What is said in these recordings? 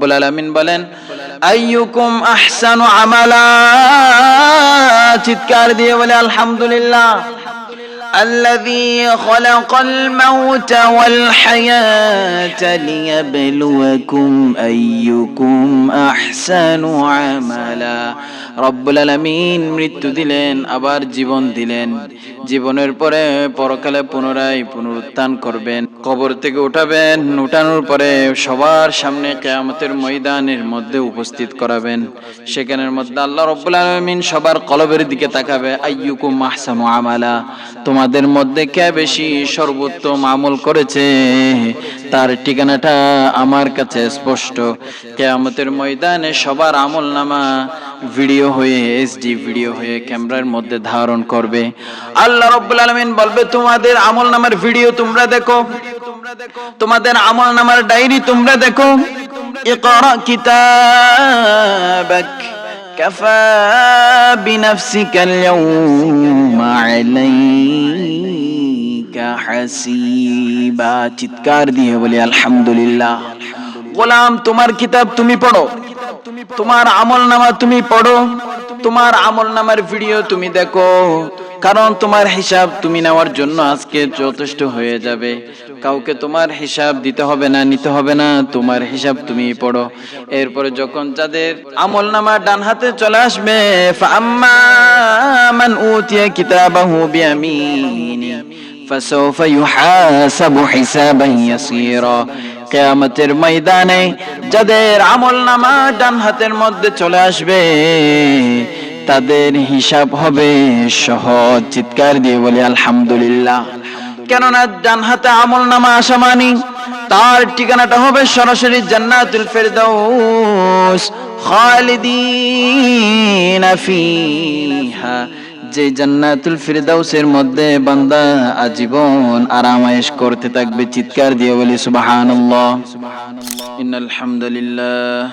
রব্বুল আলামিন বলেন আইয়ুকুম আহসানু আমালা, চিৎকার দিয়ে বলে আলহামদুলিল্লাহ। الذي خلق الموت والحياة ليبلوكم أيكم أحسن عملا। রব্বুল আলামিন মৃত্যু দিলেন, আবার জীবন দিলেন। জীবনের পরে পরকালে পুনরায় পুনরুত্থান করবেন, কবর থেকে উঠাবেন, উঠানোর পরে সবার সামনে কিয়ামতের ময়দানের মধ্যে উপস্থিত করাবেন। সেখানের মধ্যে আল্লাহ রব্বুল আলামিন সবার কলবের দিকে তাকাবে, আইয়ুকুম আহসানু আমালা, তোমাদের মধ্যে কে বেশি সর্বোত্তম আমল করেছে তার ঠিকানাটা আমার কাছে স্পষ্ট। কিয়ামতের ময়দানে সবার আমলনামা ভিডিও হয়ে, এইচডি ভিডিও হয়ে ক্যামেরার মধ্যে ধারণ করবে। আল্লাহ রাব্বুল আলামিন বলবে, তোমাদের আমলনামার ভিডিও তোমরা দেখো, তোমাদের আমলনামার ডায়েরি তোমরা দেখো। ইকরা কিতাবাক কাফা বিনাফসিকাল ইয়াউমা আলাইকা হাসিবা। চিৎকার দিয়ে বলি আলহামদুলিল্লাহ। গোলাম, তোমার কিতাব তুমি পড়ো, তোমার আমলনামা তুমি পড়ো, তোমার আমলনামার ভিডিও তুমি দেখো, কারণ তোমার হিসাব তুমি নেওয়ার জন্য আজকে যথেষ্ট হয়ে যাবে। কাউকে তোমার হিসাব দিতে হবে না, নিতে হবে না, তোমার হিসাব তুমি পড়ো। এরপরে যখন যাদের আমলনামা ডান হাতে চলে আসবে, ফাআম্মা মান উতিয়া কিতাবাহু বিয়ামিনি ফাসাউফা ইউহাসাবু হিসাবান ইয়াসীরা। কিয়ামতের ময়দানে যাদের আমলনামা ডান হাতের মধ্যে চলে আসবে তাদের হিসাব হবে সহজ। চিৎকার দিয়ে বলি আলহামদুলিল্লাহ। কেননা ডান হাতে আমলনামা আসা মানে তার ঠিকানাটা হবে সরাসরি জান্নাতুল ফেরদাউস, খালিদিনা ফিহা, যে জান্নাতুল ফিরদাউসের মধ্যে বান্দা আজীবন আরামায়েশ করতে থাকবে। চিৎকার দিয়ে বলি সুবহানাল্লাহ। ইন্নাল হামদুলিল্লাহ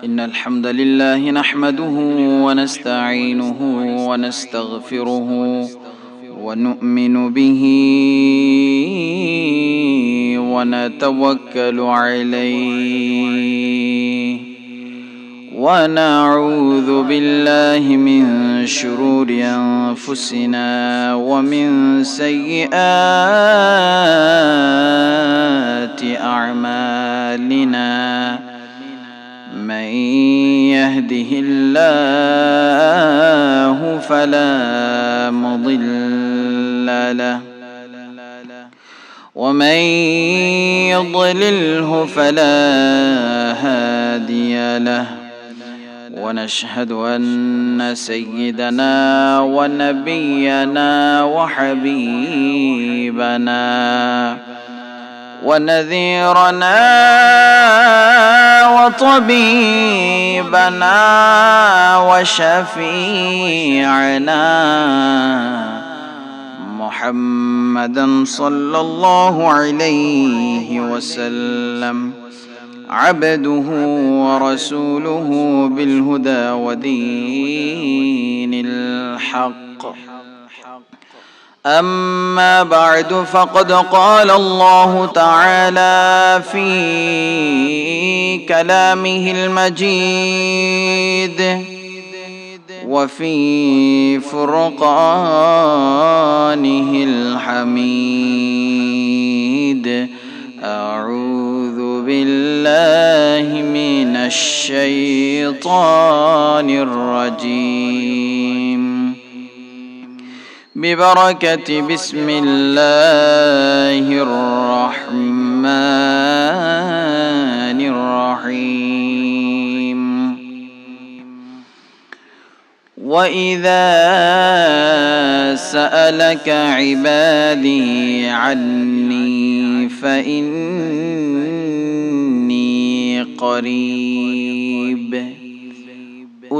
ইন্নাল হামদুলিল্লাহ নাহমাদুহু ওয়া নাস্তাঈনুহু ওয়া নাস্তাগফিরুহু ওয়া নু'মিনু বিহি ওয়া নাতাওয়াক্কালু আলাইহি ونعوذ بالله من شرور أنفسنا ومن سيئات أعمالنا، من يهده الله فلا مضل له ومن يضلله فلا هادي له، ونشهد أن سيدنا ونبينا وحبيبنا ونذيرنا وطبيبنا وشفيعنا محمدا صلى الله عليه وسلم، عبده ورسوله بالهدى ودين الحق. أما بعد، فقد قال الله تعالى في كلامه المجيد وفي فرقانه الحميد: أعوذ بالله من الشيطان الرجيم، ببركة بسم الله الرحمن الرحيم. وإذا سألك عبادي عني فإني قريب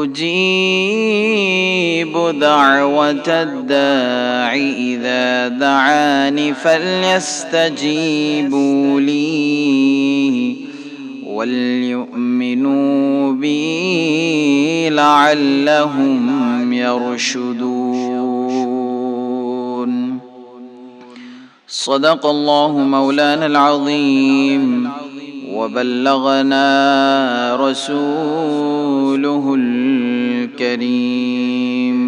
أجيب دعوة الداع إذا دعاني فليستجيبوا لي وليؤمنوا بي لعلهم يرشدون. صدق الله مولانا العظيم وبلغنا رسوله الكريم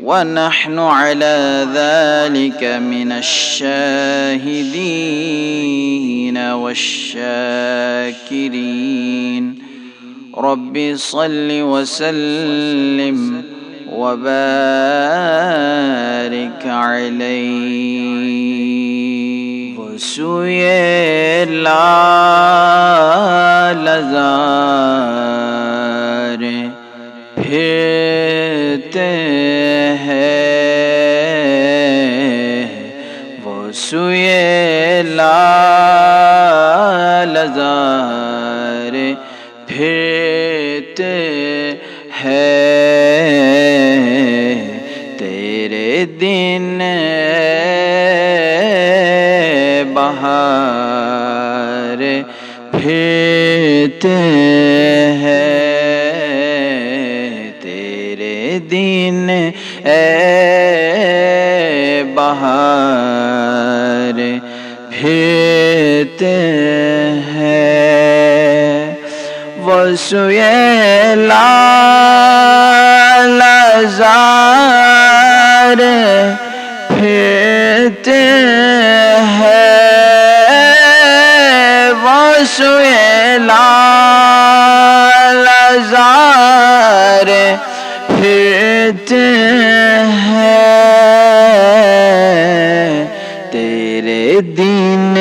ونحن على ذلك من الشاهدين والشاكرين رب صل وسلم وبارك عليه وسوئ لالزار پھرتے ہیں وہ سوئے لالزار پھرتے ہیں تیرے دن بہار پھرتے ہیں تیرے دن بہار پھرتے ہیں وسوئے لالزار پھرتے ہیں وسوئے لالزار پھرتے ہیں تیرے دن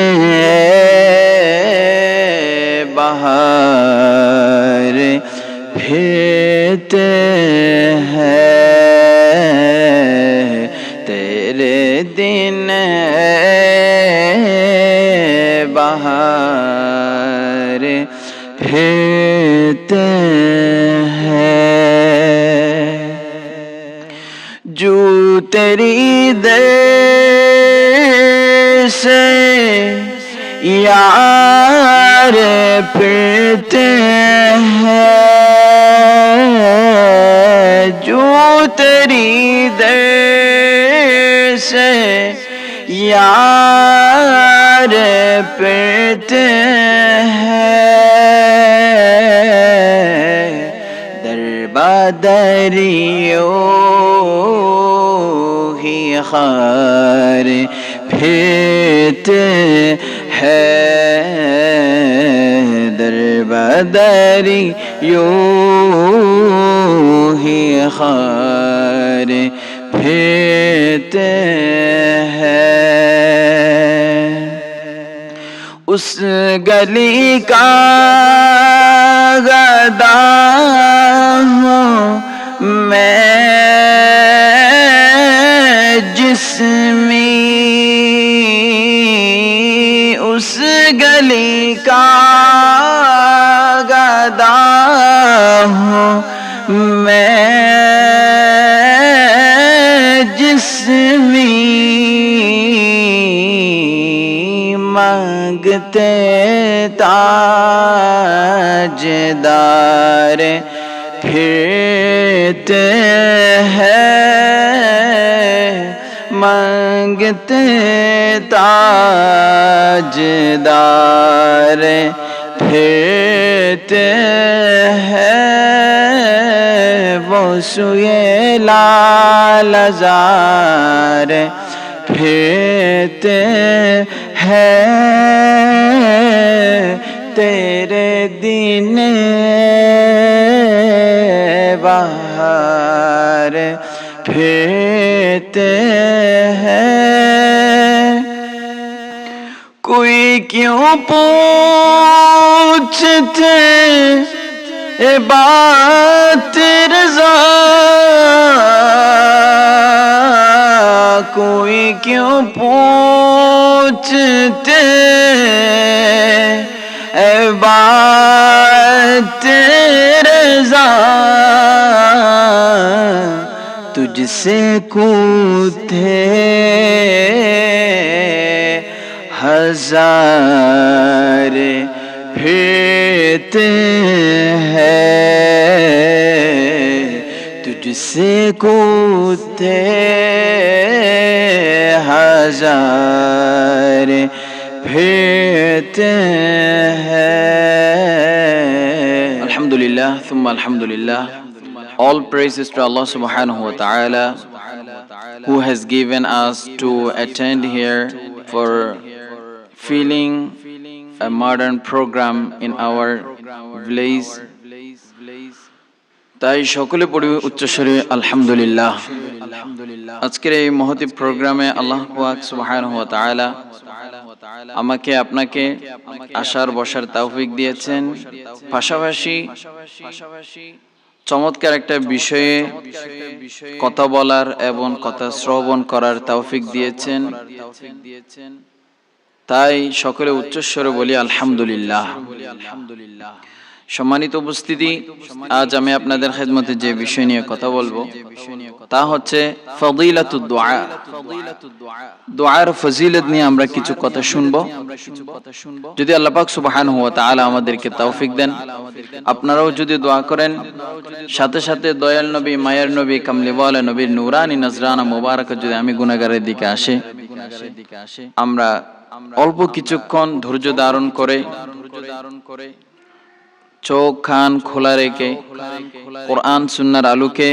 بہار پھرتے ہیں تیرے دن بہار پھرتے ہیں جو تیری دیر سے یار پھرتے ہیں جو تیری دیر سے یار پھرتے ہیں در بدریوں ہی خار پھرتے ہیں در بدری یوں ہی خار پھرتے ہیں اس گلی کا گدا ہوں میں جسمی اس گلی کا گدا ہوں میں جسمی مانگتے تاجدار پھرتے ہیں مانگتے تاجدار پھرتے ہیں وہ سوئے لالزار پھرتے ہیں تیرے دن بہار پھرتے ہیں کوئی کیوں پوچھتے بات رضا کوئی کیوں پوچھتے بات رضا تجھ سے کوتے ہزار پھرتے ہیں تجھ سے کوتے ہزار پھر देते हैं। Alhamdulillah, thumma alhamdulillah. All praises to Allah subhanahu wa ta'ala who has given us to attend here for feeling a modern program in our village. তাই সকলে পড়ি উচ্চস্বরে আলহামদুলিল্লাহ। আজকের এই মহতি প্রোগ্রামে আল্লাহ পাক সুবহানাহু ওয়া তাআলা আমাকে আপনাকে আসার বসার তৌফিক দিয়েছেন, পাশাপাশি চমৎকার একটা বিষয়ে কথা বলার এবং কথা শ্রবণ করার তৌফিক দিয়েছেন। তাই সকলে উচ্চস্বরে বলি আলহামদুলিল্লাহ। সম্মানিত উপস্থিতি, আজ আমি আপনাদের খেদমতে যে বিষয় নিয়ে কথা বলবো তা হচ্ছে ফজিলাতুদ দুআ। দুআর ফজিলত নিয়ে আমরা কিছু কথা শুনবো। যদি আল্লাহ পাক সুবহানাহু ওয়া তাআলা আমাদেরকে তৌফিক দেন, আপনারাও যদি দোয়া করেন, সাথে সাথে দয়াল নবী, মায়ের নবী, কামলিওয়ালা নবীর নূরানি নজরানা মুবারক যদি আমি গুনাহগারের দিকে আসে, আমরা অল্প কিছুক্ষণ ধৈর্য ধারণ করে চোখ কান খোলা রেখে কোরআন সুন্নাহর আলোকে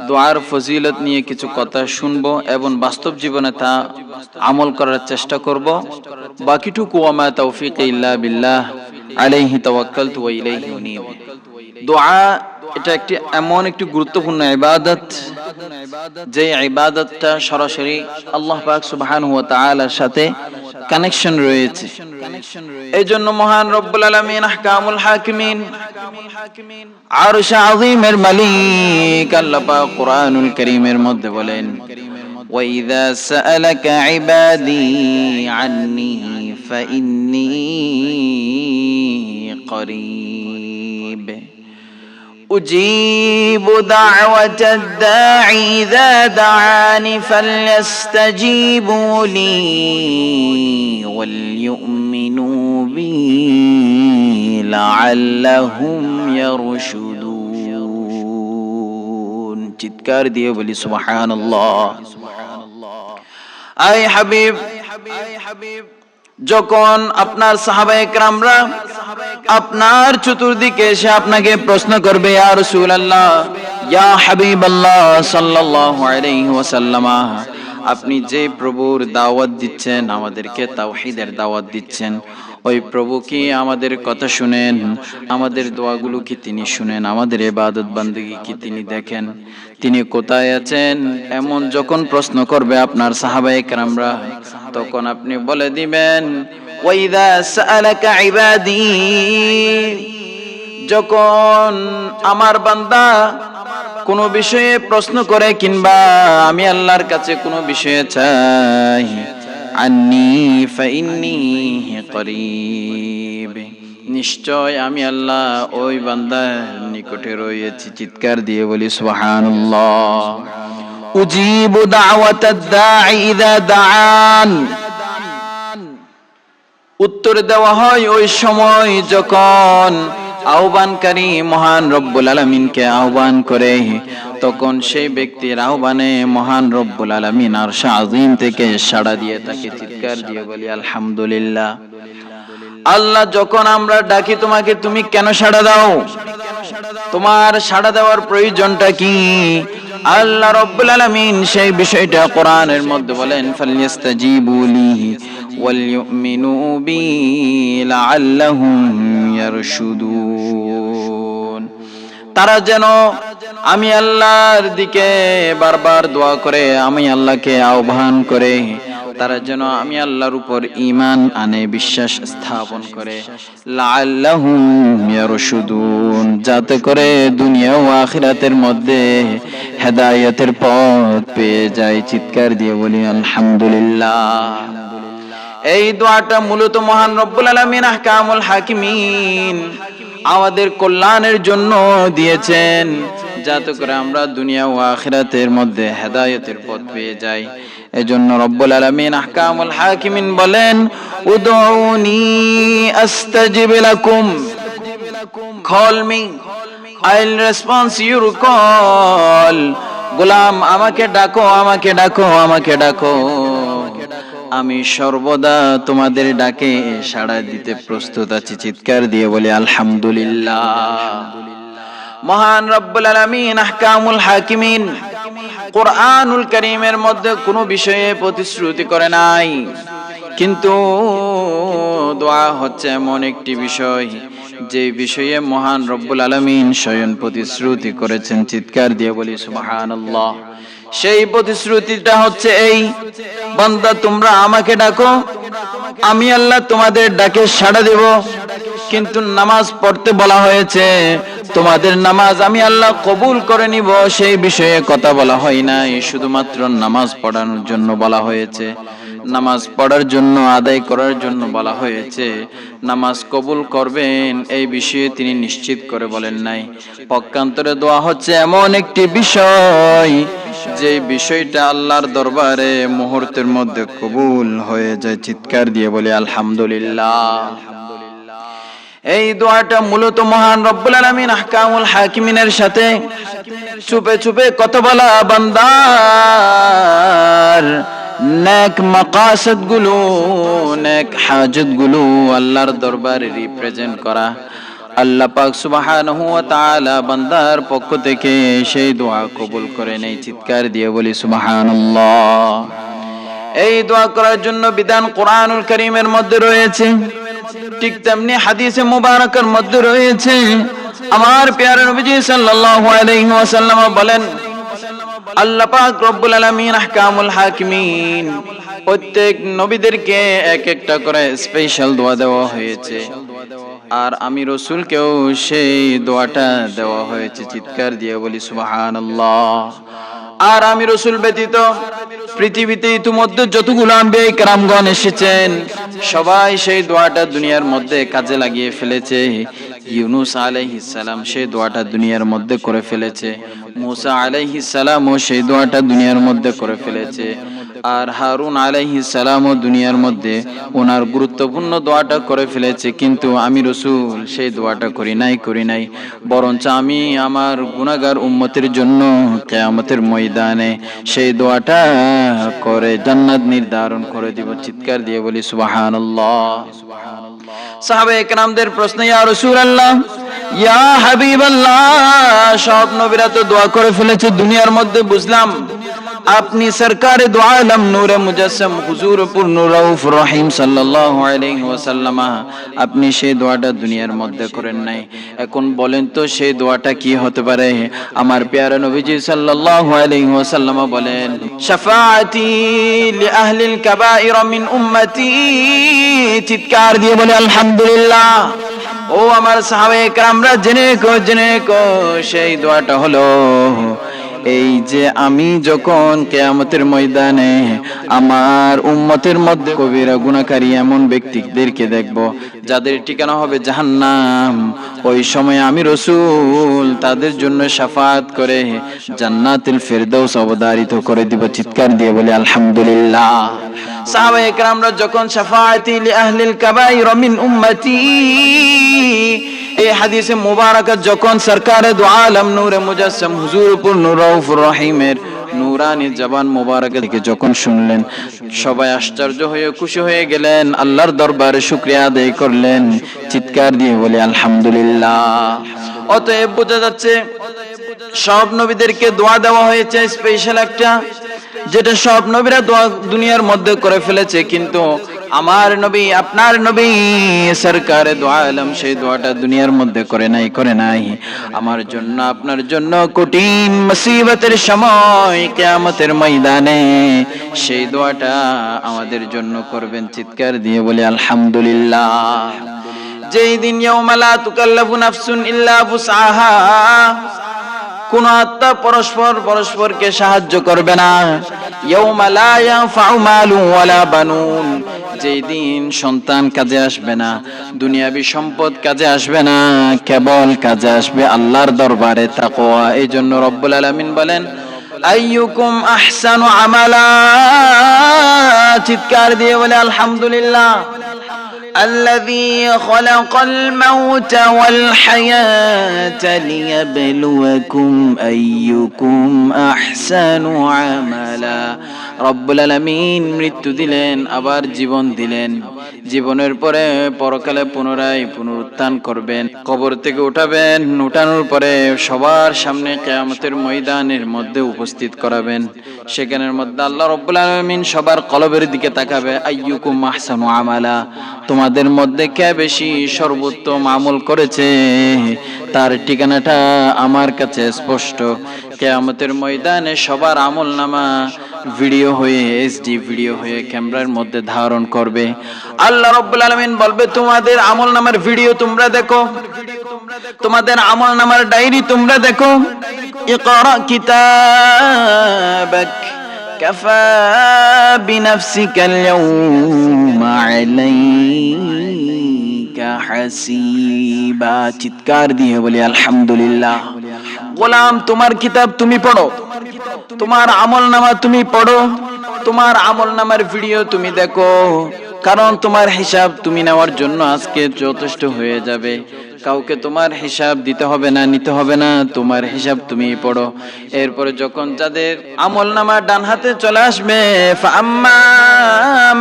দোয়ার ফজিলত নিয়ে কিছু কথা শুনবো এবং বাস্তব জীবনে তা আমল করার চেষ্টা করব। বাকিটুকু ওয়া মা তাওফীকি ইল্লা বিল্লাহ আলাইহি তাওয়াক্কালতু ওয়া ইলাইহি উনীব। দোয়া এটা এমন একটি গুরুত্বপূর্ণ ইবাদত, যে ইবাদতটা সরাসরি আল্লাহ পাক সুবহানাহু ওয়া তাআলার সাথে কানেকশন রয়েছে। এই জন্য মহান রব্বুল আলামিন আহকামুল হাকিমিন আরশ আযীমের মালিক আল্লাহ পাক কুরআনুল কারীমের মধ্যে বলেন, ওয়া ইযা সাআলাকা ইবাদি আন্নী ফাইন্নী করিব أجيب دعوة الداعي إذا دعاني فليستجيبوا لي وليؤمنوا بي لعلهم يرشدون। চিৎকার দিয়ে বলি সুবহানাল্লাহ। আই হাবিব, যখন আপনার সাহাবায়ে কেরামরা আপনার চতুর্দিকে এসে আপনাকে প্রশ্ন করবে, ইয়া রাসূলুল্লাহ, ইয়া হাবিবাল্লাহ সাল্লাল্লাহু আলাইহি ওয়াসাল্লাম, আপনি যে প্রভুর দাওয়াত দিচ্ছেন, আমাদেরকে তাওহীদের দাওয়াত দিচ্ছেন, ওই প্রভু কি আমাদের কথা শুনেন? আমাদের দোয়াগুলো কি তিনি শুনেন? আমাদের ইবাদত বান্দেগী কি তিনি দেখেন? তিনি কোথায় আছেন? এমন যখন প্রশ্ন করবে আপনার সাহাবায়ে কেরামরা, তখন আপনি বলে দিবেন, ওয়া ইযা সাআলাকা ইবাদি, যখন আমার বান্দা কোনো বিষয়ে প্রশ্ন করে কিংবা আমি আল্লাহর কাছে কোনো বিষয়ে চাই, আন্নী ফাইন্নী করিব, নিশ্চয় আমি আল্লাহ ওই বান্দার নিকটে রয়েছি। চিৎকার দিয়ে বলি সুবহানাল্লাহ। উজিবু দাওয়াতাদ দাঈ ইযা দাআন, উত্তর দেওয়া হয় ওই সময় যখন আহ্বানকারী মহান রব্বুল আলামিনকে আহ্বান করে, তখন সেই ব্যক্তির আহ্বানে মহান রব্বুল আলামিন আরশ আযীম থেকে সাড়া দিয়ে তাকে। চিৎকার দিয়ে বলি আলহামদুলিল্লাহ। আল্লাহ, যখন আমরা ডাকি তোমাকে, তুমি কেন সাড়া দাও? তোমার সাড়া দেওয়ার প্রয়োজনটা কি? আল্লাহ রব্বুল আলামিন সেই বিষয়টা কোরআনের মধ্যে বলেন, ফালইস্তাজিবু লি ওয়াল ইউমিনু বি লাআল্লাহুম ইয়ারশুদুন। তারা যেন আমি আল্লাহর দিকে বারবার দোয়া করে, আমি আল্লাহকে আহ্বান করে, তারা যেন আমি আল্লাহর উপর ঈমান আনে, বিশ্বাস স্থাপন করে, লাআল্লাহুম ইয়ারশুদুন, যাতে করে দুনিয়া ও আখিরাতের মধ্যে হেদায়েতের পথ পেয়ে যায়। চিৎকার দিয়ে বলি আলহামদুলিল্লাহ। এই দোয়াটা মূলত মহান রব্বুল আলামিন আহকামুল হাকিমিন আমাদের কল্যাণের জন্য দিয়েছেন, যাতে করে আমরা দুনিয়া ও আখিরাতের মধ্যে হেদায়েতের পথ পেয়ে যাই। এজন্য রব্বুল আলামিন আহকামুল হাকিমিন বলেন, উদউনি আস্তাজিব লাকুম, call me, I'll respond your call। গোলাম, আমাকে ডাকো, আমাকে ডাকো, আমাকে ডাকো। আমি সর্বদা তোমাদের ডাকে সাড়া দিতে প্রস্তুত আছি। চিৎকার দিয়ে বলি আলহামদুলিল্লাহ। মহান রব্বুল আলামিন আহকামুল হাকিমিন কোরআনুল কারীমের মধ্যে কোনো বিষয়ে প্রতিশ্রুতি করে নাই, কিন্তু দোয়া হচ্ছে এমন একটি বিষয় যে বিষয়ে মহান রব্বুল আলামিন স্বয়ং প্রতিশ্রুতি করেছেন। চিৎকার দিয়ে বলি সুবহানাল্লাহ। সেই প্রতিশ্রুতিটা হচ্ছে এই, বান্দা তোমরা আমাকে ডাকো, আমি আল্লাহ তোমাদের ডাকে সাড়া দেব। কিন্তু নামাজ পড়তে বলা হয়েছে, তোমাদের নামাজ আমি আল্লাহ কবুল করে নিব, সেই বিষয়ে কথা বলা হয় নাই। শুধুমাত্র নামাজ পড়ানোর জন্য বলা হয়েছে, নামাজ পড়ার জন্য, আদায় করার জন্য বলা হয়েছে। নামাজ কবুল করবেন এই বিষয়ে তিনি নিশ্চিত করে বলেন নাই। পক্ষান্তরে দোয়া হচ্ছে এমন একটি বিষয় যে বিষয়টা আল্লাহর দরবারে মুহূর্তের মধ্যে কবুল হয়ে যায়। চিৎকার দিয়ে বলি আলহামদুলিল্লাহ। এই দোয়াটা মূলত মহান রব্বুল আলামিন আহকামুল হাকিমিনের সাথে চুপে চুপে কথা বলা বান্দার নেক মাকাসদ গুলো, নেক হাজত গুলো আল্লাহর দরবারে রিপ্রেজেন্ট করা। আল্লাহ পাক সুবহানাহু ওয়া তাআলা বান্দার পক্ষ থেকে সেই দোয়া কবুল করে নেই। চিৎকার দিয়ে বলি সুবহানাল্লাহ। এই দোয়া করার জন্য বিধান কোরআনুল কারীমের মধ্যে রয়েছে, ঠিক তেমনি হাদিসে মুবারাকার মধ্যে রয়েছে। আমার প্যারা নবীজি সাল্লাল্লাহু আলাইহি ওয়াসাল্লাম বলেন, আল্লাহ পাক রব্বুল আলামিন আহকামুল হাকিমিন প্রত্যেক নবীদেরকে এক একটা করে স্পেশাল দোয়া দেওয়া হয়েছে, আর আমি রাসূলকেও সেই দোয়াটা দেওয়া হয়েছে। চিৎকার দিয়ে বলি সুবহানাল্লাহ। আর আমি রাসূল ব্যতীত পৃথিবীতে ইতিমধ্যে যতগুলো আম্বিয়া কেরামগণ এসেছেন সবাই সেই দোয়াটা দুনিয়ার মধ্যে কাজে লাগিয়ে ফেলেছে। ইউনুস আলাইহিস সালাম সেই দোয়াটা দুনিয়ার মধ্যে করে ফেলেছে, মুসা আলাইহিস সালামও সেই দোয়াটা দুনিয়ার মধ্যে করে ফেলেছে, আর হারুন আলাইহিস সালামও দুনিয়ার মধ্যে ওনার গুরুত্বপূর্ণ দোয়াটা করে ফেলেছে। কিন্তু আমি রাসূল সেই দোয়াটা করি নাই, বরঞ্চ আমি আমার গুনাহগার উম্মতের জন্য কিয়ামতের ময়দানে সেই দোয়াটা করে জান্নাত নির্ধারণ করে দিব। চিৎকার দিয়ে বলি সুবহানাল্লাহ। সাহাবায়ে কেরামদের প্রশ্ন, ইয়া রাসূলুল্লাহ, ইয়া হাবিবাল্লাহ, সব নবীরা তো দোয়া করে ফেলেছে দুনিয়ার মধ্যে, বুঝলাম আপনি সরকারে দু আলম নূরে মুজাসসাম হুজুর পূর্ণ রউফ রহিম সাল্লাল্লাহু আলাইহি ওয়াসাল্লাম আপনি সেই দোয়াটা দুনিয়ার মধ্যে করেন নাই। এখন বলেন তো সেই দোয়াটা কি হতে পারে? আমার প্যারা নবীজি সাল্লাল্লাহু আলাইহি ওয়াসাল্লাম বলেন, শাফাআতি লি আহলিল কাবাইর মিন উম্মতি। চিৎকার দিয়ে বলে আলহামদুলিল্লাহ। ও আমার সাহাবায়ে কেরামরা জেনে কো সেই দোয়াটা হলো এই যে আমি যখন কিয়ামতের ময়দানে আমার উম্মতের মধ্যে কবিরা গুনাহকারী এমন ব্যক্তিদেরকে দেখব যাদের ঠিকানা হবে জাহান্নাম, ওই সময় আমি রাসূল তাদের জন্য শাফাআত করে জান্নাতুল ফেরদাউস অবধারিত করে দিব। চিৎকার দিয়ে বলে আলহামদুলিল্লাহ। সাহাবায়ে কেরামরা যখন শাফাআতি লি আহলিল কাবাইর মিন উম্মতি এই হাদিসে মুবারাকা যখন সরকারে দু আলম নূরে মুজাসসাম হুজুর পূর্ণ রউফ রহিমের নূরানি জবান মুবারাকা থেকে যখন শুনলেন সবাই আশ্চর্য হয়ে খুশি হয়ে গেলেন, আল্লাহর দরবারে শুকরিয়া আদায় করলেন। চিৎকার দিয়ে বলে আলহামদুলিল্লাহ। অতএব বোঝা যাচ্ছে সব নবীদেরকে দোয়া দেওয়া হয়েছে স্পেশাল একটা, যেটা সব নবীরা দোয়া দুনিয়ার মধ্যে করে ফেলেছে, কিন্তু আমার নবী আপনার নবী সরকারে দু আলম সেই দোয়াটা দুনিয়ার মধ্যে করে নাই। আমার জন্য আপনার জন্য কঠিন মুসিবতের সময় কিয়ামতের ময়দানে সেই দোয়াটা আমাদের জন্য করবেন। চিৎকার দিয়ে বলে আলহামদুলিল্লাহ। যেই দিন ইয়াউমা লা তুকাল্লাফু নাফসুন ইল্লা বুসআহা, কোন আত্মা পরস্পরকে সাহায্য করবে না। ইয়াউমা লা ইয়ানফাউ মালুন ওয়ালা বানুন, যেই দিন সন্তান কাজে আসবে না, দুনিয়াবি সম্পদ কাজে আসবে না, কেবল কাজে আসবে আল্লাহর দরবারে তাকওয়া। এই জন্য রব্বুল আলামিন বলেন, আইয়ুকুম আহসানু আমালা। চিৎকার দিয়ে বলে আলহামদুলিল্লাহ। الذي خلق الموت والحياة ليبلوكم أيكم أحسن عملا রব্বুল আলামিন মৃত্যু দিলেন, আবার জীবন দিলেন। জীবনের পরে পরকালে পুনরায় পুনরুত্থান করবেন, কবর থেকে উঠাবেন, উঠানোর পরে সবার সামনে কিয়ামতের ময়দানের মধ্যে উপস্থিত করাবেন। সেখানের মধ্যে আল্লাহ রব্বুল আলামিন সবার কলবের দিকে তাকাবে, আইয়ুকুম আহসানু আমালা, তোমাদের মধ্যে কে বেশি সর্বোত্তম আমল করেছে তার ঠিকানাটা আমার কাছে স্পষ্ট। কিয়ামতের ময়দানে সবার আমল নামা ভিডিও হয়ে, এইচডি ভিডিও হয়ে ক্যামেরার মধ্যে ধারণ করবে। আল্লাহ রাব্বুল আলামিন বলবে, তোমাদের আমল নামার ভিডিও তোমরা দেখো, তোমাদের আমল নামার ডায়েরি তোমরা দেখো। ইকরা কিতাবাক কাফা বিনাফসিকাল ইয়াউমা আলাইকা হাসিবা। চিৎকার দিয়ে বলি আলহামদুলিল্লাহ। গোলাম, তোমার কিতাব তুমি পড়ো, তোমার আমল নামা তুমি পড়ো, তোমার আমল নামার ভিডিও তুমি দেখো, কারণ তোমার হিসাব তুমি নেওয়ার জন্য আজকে যথেষ্ট হয়ে যাবে। কাউকে তোমার হিসাব দিতে হবে না, নিতে হবে না, তোমার হিসাব তুমি পড়ো। এরপরে যখন যাদের আমল নামা ডান হাতে চলে আসবে, ফাআম্মা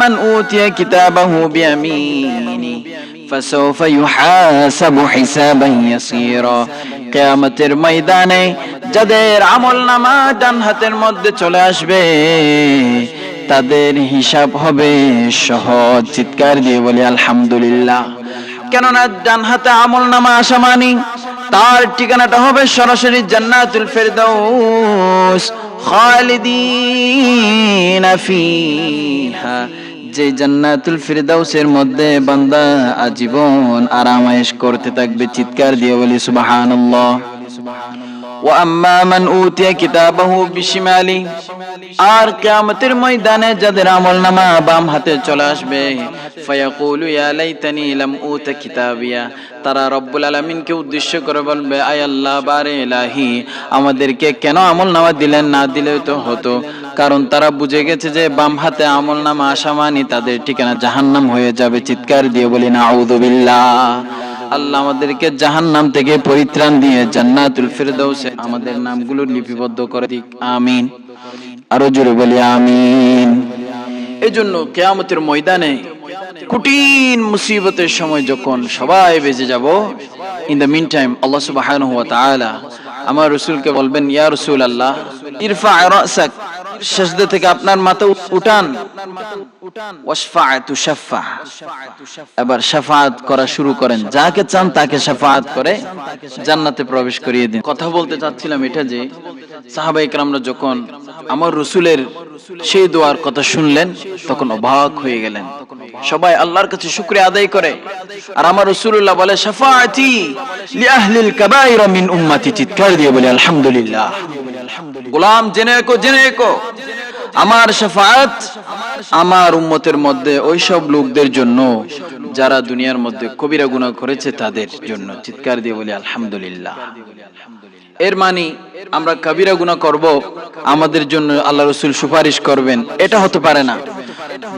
মান উতিয়া কিতাবাহু বিয়ামিনি ফাসাউফা ইউহাসাবু হিসাবান ইয়াসীরা। কিয়ামতের ময়দানে যাদের আমল নামা ডান হাতের মধ্যে চলে আসবে তাদের হিসাব হবে সহজ। চিৎকার দিয়ে বলি আলহামদুলিল্লাহ। কেননা ডান হাতে আমল নামা আসা মানে তার ঠিকানাটা হবে সরাসরি জান্নাতুল ফেরদাউস, খালিদিনা ফিহা, যে জান্নাতুল ফিরদাউসের মধ্যে বান্দা আজীবন আরামায়েশ করতে থাকবে। চিৎকার দিয়ে বলি সুবহানাল্লাহ। ওয়া আম্মা মান উতিয়া কিতাবাহু বিশিমালি, আর কিয়ামতের ময়দানে যাদের আমলনামা বাম হাতে চলে আসবে, ফায়াকুলু ইয়া লাইতানি লাম উতা কিতাবিয়া, তারা রব্বুল আলামিনকে উদ্দেশ্য করে বলবে, আয় আল্লাহ বারে ইলাহি, আমাদেরকে কেন আমলনামা দিলেন, না দিলেও তো হতো। কারণ তারা বুঝে গেছে যে বাম হাতে আমলনামা আসা মানে তাদের ঠিকানা জাহান্নাম হয়ে যাবে। চিৎকার দিয়ে বলি নাউযু বিল্লাহ। আল্লাহ আমাদেরকে জাহান্নাম থেকে পরিত্রাণ দিয়ে জান্নাতুল ফিরদাউসে আমাদের নামগুলো লিপিবদ্ধ করে দিক, আমিন। আরো জোরে বলি আমিন। এজন্য কিয়ামতের ময়দানে কঠিন মুসিবতের সময় যখন সবাই বেঁচে যাব, ইন দ্য মিন টাইম আল্লাহ সুবহানাহু ওয়া তাআলা আমার রাসূলকে বলবেন, ইয়া রাসূলুল্লাহ ইরফা রাসাক, সিজদা থেকে আপনার মাথা উঠান, ওয়াশফা'তু শাফা, এবার শাফাআত করা শুরু করেন, যাকে চান তাকে শাফাআত করে জান্নাতে প্রবেশ করিয়ে দিন। কথা বলতে চাচ্ছিলাম এটা যে সাহাবায়ে কেরামরা যখন আমার রাসূলের সেই দোয়ার কথা শুনলেন তখন অবাক হয়ে গেলেন। সবাই আল্লাহর কাছে শুকরিয়া আদায় করে, আর আমার রাসূলুল্লাহ বলে, শাফাআতি লি আহলিল কাবাইর মিন উম্মতি। চিৎকার দিয়ে বলে আলহামদুলিল্লাহ। গোলাম জেনে রেখো, আমার শাফাআত আমার উম্মতের মধ্যে ওই সব লোকদের জন্য যারা দুনিয়ার মধ্যে কবিরা গুনাহ করেছে তাদের জন্য। চিৎকার দিয়ে বলি আলহামদুলিল্লাহ। এর মানে আমরা কবিরা গুনাহ করব, আমাদের জন্য আল্লাহ রাসূল সুপারিশ করবেন, এটা হতে পারে না।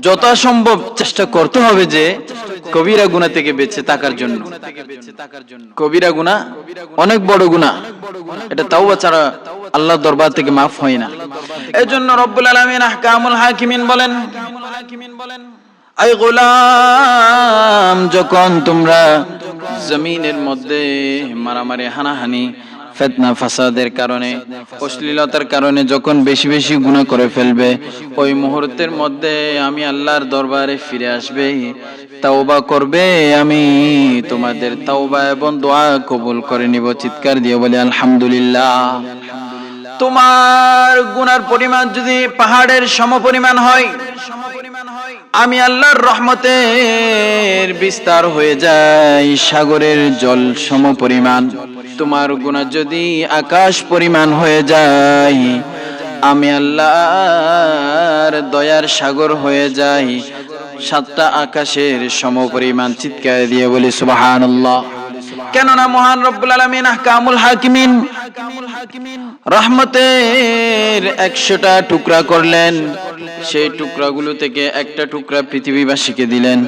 যথাসম্ভব চেষ্টা করতে হবে যে কবিরা গুনাহ থেকে বেঁচে থাকার জন্য। কবিরা গুনাহ অনেক বড় গুনাহ, এটা তাওবা ছাড়া আল্লাহর দরবার থেকে মাফ হয় না। এজন্য রব্বুল আলামিন আহকামুল হাকিমিন বলেন, আই গোলাম, যখন তোমরা জমিনের মধ্যে মারামারি, হানাহানি, ফিতনা ফাসাদের কারণে, অশ্লীলতার কারণে যখন বেশি বেশি গুনাহ করে ফেলবে, ওই মুহূর্তের মধ্যে আমি আল্লাহর দরবারে ফিরে আসবে, তাওবা করবে, আমি তোমাদের তাওবা এবং দোয়া কবুল করে নিব। চিৎকার দিয়ে বলি আলহামদুলিল্লাহ। তোমার গুনার পরিমাণ যদি পাহাড়ের সমপরিমাণ হয়, আমি আল্লাহর রহমতের বিস্তার হয়ে যায় সাগরের জল সমপরিমাণ। তোমার গুনাহ যদি আকাশ পরিমাণ হয়ে যায়, আমি আল্লাহর দয়ার সাগর হয়ে যাই 7টা আকাশের সমপরিমাণ। চিৎকার দিয়ে বলি সুবহানাল্লাহ। কেননা মহান রব্বুল আলামিন আহকামুল হাকিমিন রহমতের 100টা টুকরা করলেন, সেই টুকরাগুলো থেকে একটা টুকরা পৃথিবীবাসীকে দিলেন,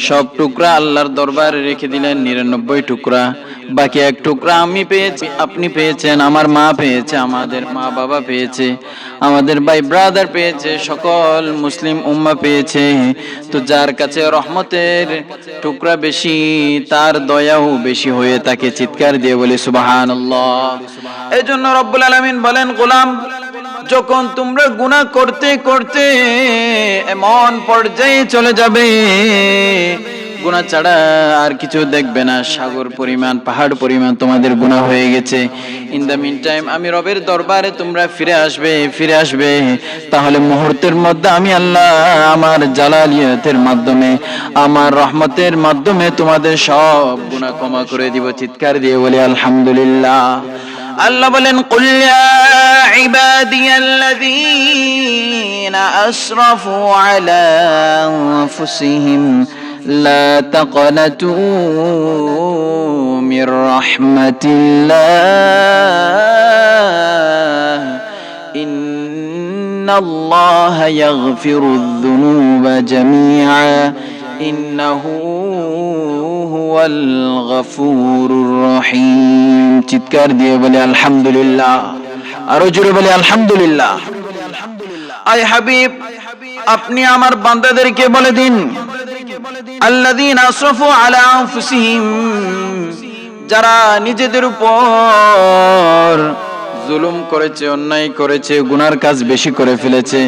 সব টুকরা আল্লাহর দরবারে রেখে দিলেন 99 টুকরা, বাকি এক টুকরা আমি পেয়েছি, আপনি পেয়েছেন, আমার মা পেয়েছে, আমাদের মা বাবা পেয়েছে, আমাদের ভাই ব্রাদার পেয়েছে, সকল মুসলিম উম্মাহ পেয়েছে। তো যার কাছে রহমতের টুকরা বেশি তার দয়াও বেশি হয়ে থাকে। চিৎকার দিয়ে বলি সুবহানাল্লাহ। এজন্য রব্বুল আলামিন বলেন, গোলাম যখন তোমরা গুনাহ করতে করতে এমন পর্যায়ে চলে যাবে গুনাহ ছাড়া আর কিছু দেখবে না, সাগর পরিমাণ পাহাড় পরিমাণ তোমাদের গুনাহ হয়ে গেছে, ইন দ্য মিন টাইম আমি রবের দরবারে তোমরা ফিরে আসবে, তাহলে মুহূর্তের মধ্যে আমি আল্লাহ আমার জালালিয়াতের মাধ্যমে, আমার রহমতের মাধ্যমে তোমাদের সব গুনাহ ক্ষমা করে দিব। চিৎকার দিয়ে বলি আলহামদুলিল্লাহ। আল্লাহ বলেন, কুল ইয়া ইবাদিয়াল্লাযীনা আসরাফু আলা আনফুসিহিম লা তাকনাতু মির রাহমাতিল্লাহ ইন্নাল্লাহা ইয়াগফিরুয যুনুবা জামিআ ইন্নাহু হুয়াল গফুরুর রহিম। চিৎকার দিয়ে বলে আলহামদুলিল্লাহ, আরো জোরে বলে আলহামদুলিল্লাহ। আয় হাবিব, আপনি আমার বান্দাদেরকে বলে দিন, আল্লাযীনা আসরাফু আলা আনফুসিহিম, যারা নিজেদের উপর জুলুম করেছে, অন্যায় করেছে, গুনার কাজ বেশি করে ফেলেছে,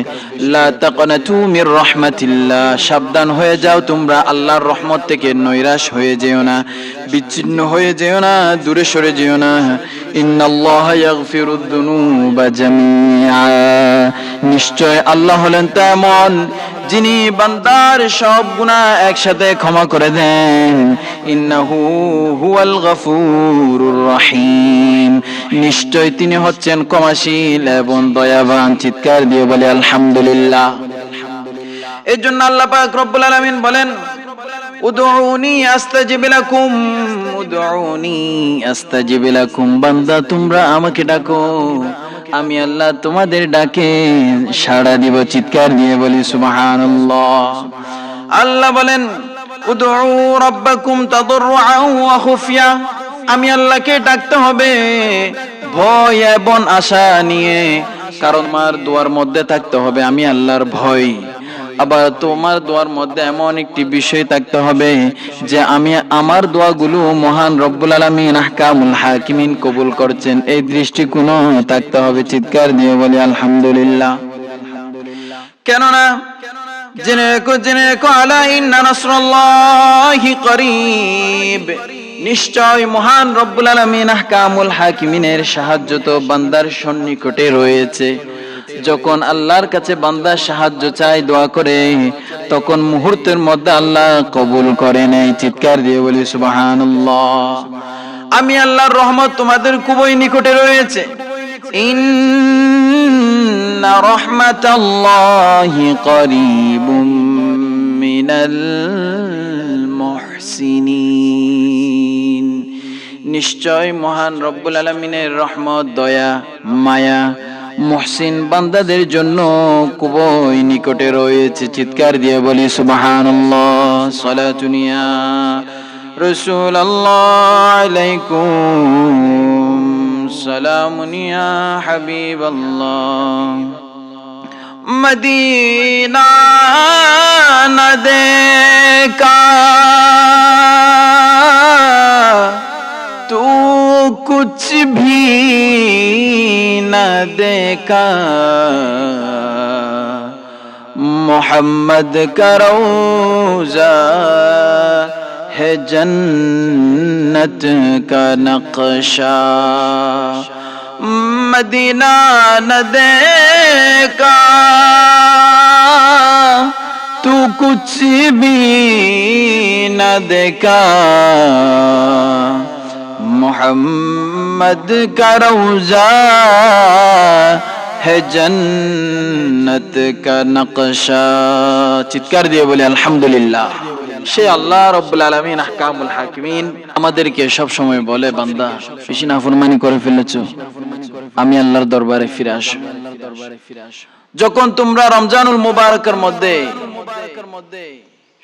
লা তাকনাতু মির রাহমাতিল্লাহ, সাবধান হয়ে যাও তোমরা আল্লাহর রহমত থেকে, নৈরাশ হয়ে যেও না, বিচ্ছিন্ন হয়ে যেও না, দূরে সরে যেও না। ইন্নাল্লাহা ইয়াগফিরুয যুনুবা জামিআ, নিশ্চয় আল্লাহ হলেন তেমন যিনি বান্দার সব গুনাহ একসাথে ক্ষমা করে দেন। ইন্নাহু হুয়াল গফুরুর রহিম, নিশ্চয় তিনি হচ্ছেন ক্ষমাশীল এবং দয়াবান। চিৎকার দিয়ে বলে আলহামদুলিল্লাহ। এর জন্য আল্লাহ পাক রব্বুল আলামিন বলেন, উদউনি আস্তাজিব লাকুম, উদউনি আস্তাজিব লাকুম, বান্দা তোমরা আমাকে ডাকো, আমি আল্লাহ তোমাদের ডাকে সাড়া দিব। চিৎকার দিয়ে বলি সুবহানাল্লাহ। আল্লাহ বলেন, উদউ রাব্বাকুম তাদাররুআন ওয়া খুফিয়া, আমি আল্লাহকে ডাকতে হবে ভয় এবং আশা নিয়ে, কারণ আমার দোয়ার মধ্যে থাকতে হবে আমি আল্লাহর ভয়। আবার তোমার দোয়ার মধ্যে এমন একটি বিষয় থাকতে হবে যে আমি আমার দোয়াগুলো মহান রব্বুল আলামিন আহকামুল হাকিমিন কবুল করছেন, এই দৃষ্টিকোণ থাকতে হবে। চিৎকার দিয়ে বলি আলহামদুলিল্লাহ। কেননা জেনে রেখো আলা ইন্না নাসরুল্লাহি করিব, নিশ্চয় মহান রব্বুল আলামিন আহকামুল হাকিমিনের সাহায্য তো বান্দার সন্নিকটে রয়েছে। যখন আল্লাহর কাছে বান্দা সাহায্য চায়, দোয়া করে, তখন মুহূর্তের মধ্যে আল্লাহ কবুল করে নেয়। চিৎকার দিয়ে বলি সুবহানাল্লাহ। আমি আল্লাহর রহমত তোমাদের খুবই নিকটে রয়েছে। ইন্না রাহমাতাল্লাহি করিবুম মিনাল মুহসিনিন, নিশ্চয় মহান রব্বুল আলামিনের রহমত, দয়া, মায়া মুহসিন বান্দাদের জন্য খুবই নিকটে রয়েছে। চিৎকার দিয়ে বলি সুবহানাল্লাহ। সালাতুন ইয়া রাসূলুল্লাহ আলাইকুম, সালামুন ইয়া হাবিবাল্লাহ। মদিনা না দেখা तू कुछ भी न देखा, मोहम्मद का रोज़ा है जन्नत का नक्शा, मदीना न देखा तू कुछ भी न देखा, मोहम्मद का रोज़ा है जन्नत का नक्शा। চিৎকার দিয়ে বলি আলহামদুলিল্লাহ। সে আল্লাহ রব্বুল আলামিন আহকামুল হাকিমিন আমাদেরকে সব সময় বলে, বান্দা বেশি নাফরমানি করে ফেলেছো, আমি আল্লাহর দরবারে ফিরে আসো। যখন তোমরা রমজানুল মুবারকের মধ্যে